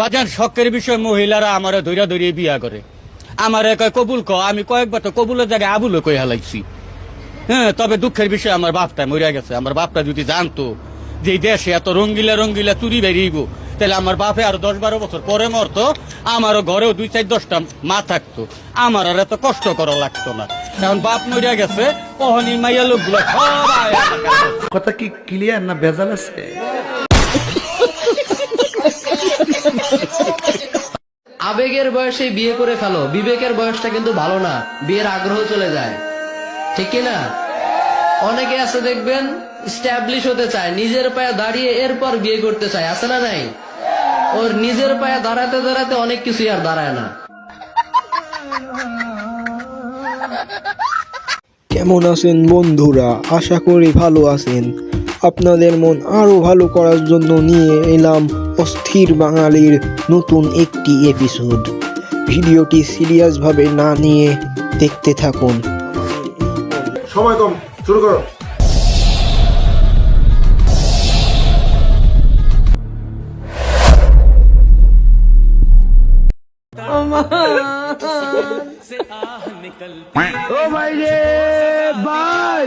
বাজার শখের বিষয় মহিলারা আমার ধৈর্য ধরিয়ে বিয়া করে আমার কয় কবুল ক আমি কয়েকবার তো কবুলের জায়গায় আবুলে কই হালাইছি। হ্যাঁ, তবে দুঃখের বিষয় আমার বাপটা মরিয়া গেছে। আমার বাপটা যদি জানতো যে এই দেশে এত রঙ্গিলা রঙ্গিলা চুরি বেরিয়েব, তাহলে আমার বাপে আরো 10-12 বছর পরে মরতো, আমারও ঘরেও 2-4-10টা মা থাকতো, আমার আর এত কষ্ট করা লাগতো না। এখন বাপ মরিয়া গেছে, কখনই মাইয়া লোকগুলো সবাই কথা কি ক্লিয়ার না ভেজাল আছে? আবেগের বয়সে বিয়ে করে ফেলো, বিবেকের বয়সটা কিন্তু ভালো না, বিয়ের আগ্রহ চলে যায়, ঠিক কিনা? অনেকে আছে দেখবেন স্ট্যাবলিশ হতে চায়, নিজের পায়ে দাঁড়িয়ে এরপর বিয়ে করতে চায়, আছে না নাই? ওর নিজের পায়ে দাঁড়াতে দাঁড়াতে অনেক কিছুই আর দাঁড়ায় না। কেমন আছেন বন্ধুরা? আশা করি ভালো আছেন। আপনাদের মন আরো ভালো করার জন্য নিয়ে এলাম অস্থির বাঙালির নতুন একটি এপিসোড। ভিডিওটি সিরিয়াসভাবে না নিয়ে দেখতে থাকুন। সময় কম, শুরু করো। ও ভাই রে ভাই,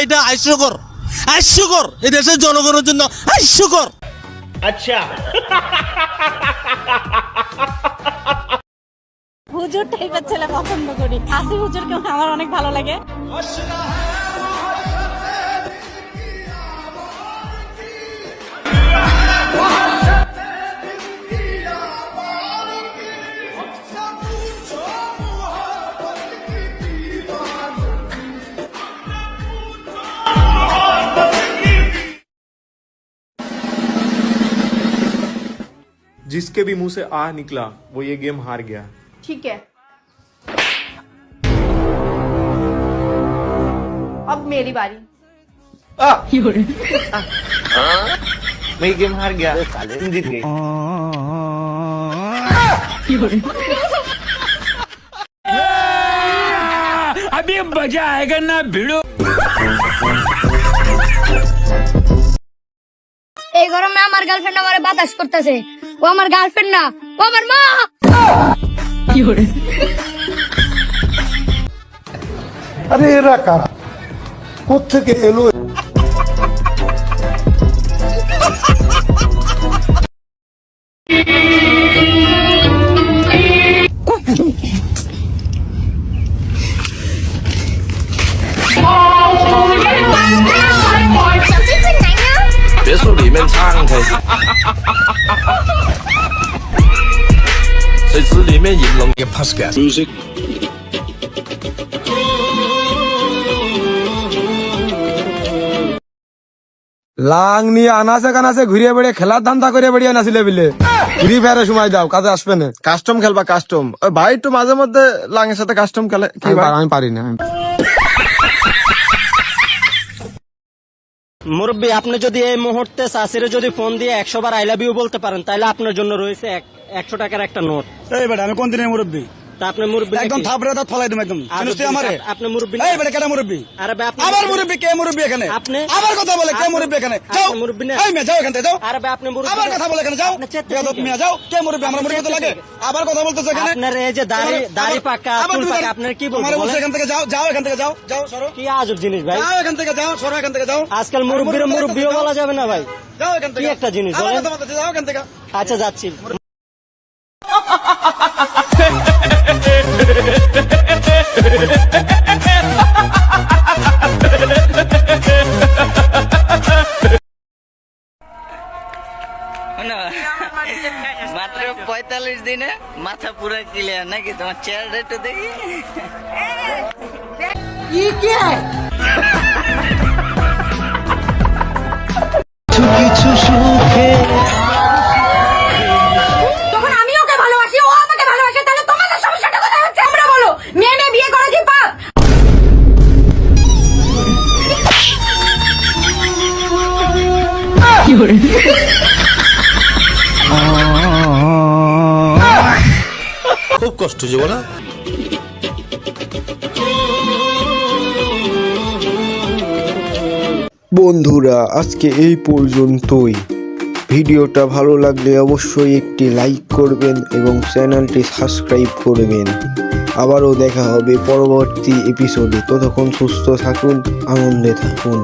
এটা হাস্যকর, হাস্যকর, এই দেশের জনগণের জন্য হাস্যকর। আচ্ছা হুজুর টাইপের ছেলে পছন্দ করি। আসি হুজুরকে আমার অনেক ভালো লাগে। जिसके भी मुंह से आ निकला वो ये गेम हार गया। ठीक है, अब मेरी बारी। मैं ये गेम हार गया, तुम जीत गई। अभी मजा आएगा ना भिड़ो। এই গরমে আমার গার্লফ্রেন্ড আমারে বাতাস করতেছে। ও আমার গার্লফ্রেন্ড না, ও আমার মা। আরে এরা কারা, কোত্থেকে এলো?别墅里面唱开，水池里面引龙嘅 podcast music。লাং নিয়ে আনাসে কানাসে ঘুরিয়ে বেড়িয়ে খেলার ধান্দা করে বেড়িয়ে নাছিলে বিলে ঘুরি ফেরে সময় দাও, কাজে আসবে না। কাস্টম খেলবা কাস্টম, ওই ভাই একটু মাঝে মধ্যে লাঙের সাথে কাস্টম খেলে কি ভাই? আমি পারি না। মুরব্বী, আপনি যদি এই মুহূর্তে শাশুড়ি যদি ফোন দিয়ে 100 বার আই লাভ ইউ বলতে পারেন, তাহলে আপনার জন্য রয়েছে 100 টাকার একটা নোট। এই বেটা আমি কোন দিনের মুরব্বী? তা আপনি মুরব্বী একদম থাপড়ে দাঁত ফলাই দিম একদম। চিনিস তুই আমারে? আপনি মুরব্বী। এই বেটা কেডা মুরব্বী? আরে ভাই আপনি আবার মুরব্বী? কে মুরব্বী এখানে? আপনি আবার কথা বলে কে মুরব্বী এখানে? যাও মুরব্বী না। এই মেয়ে যাও এখান থেকে যাও। আরে ভাই আপনি মুরব্বী। আবার কথা বলে এখানে যাও। বেয়াদব মেয়ে যাও। কে মুরব্বী? আমার মুরব্বী তো লাগে। আবার কথা বলতেছ এখানে। আপনার এই যে দাড়ি পাকা চুল পাকা, আপনার কি বলবো বলেন? এখান থেকে যাও, যাও এখান থেকে যাও, যাও সরো। কি আজব জিনিস ভাই, যাও এখান থেকে যাও, সরো এখান থেকে যাও। আজকাল মুরব্বিও বলা যাবে না ভাই। যাও এখান থেকে। কি একটা জিনিস আবার বলেন। কথা বলতেছ, যাও এখান থেকে। আচ্ছা যাচ্ছি। মাত্র 45 দিনে মাথা পুরো ক্লিয়ার নাকি? তোমার চেহারা একটু দেখি। কিছু সুখে তখন আমি ওকে ভালোবাসি, ও আমাকে ভালোবাসে, তাহলে তোমাদের সমস্যাটা কোথায় হচ্ছে? আমরা বলো, মেয়ে মেয়ে বিয়ে করে কি পাপ? খুব কষ্ট যে বলা। বন্ধুরা আজকে এই পর্যন্তই। ভিডিওটা ভালো লাগলে অবশ্যই একটি লাইক করবেন এবং চ্যানেলটি সাবস্ক্রাইব করবেন। আবারও দেখা হবে পরবর্তী এপিসোডে। ততক্ষণ সুস্থ থাকুন, আনন্দে থাকুন।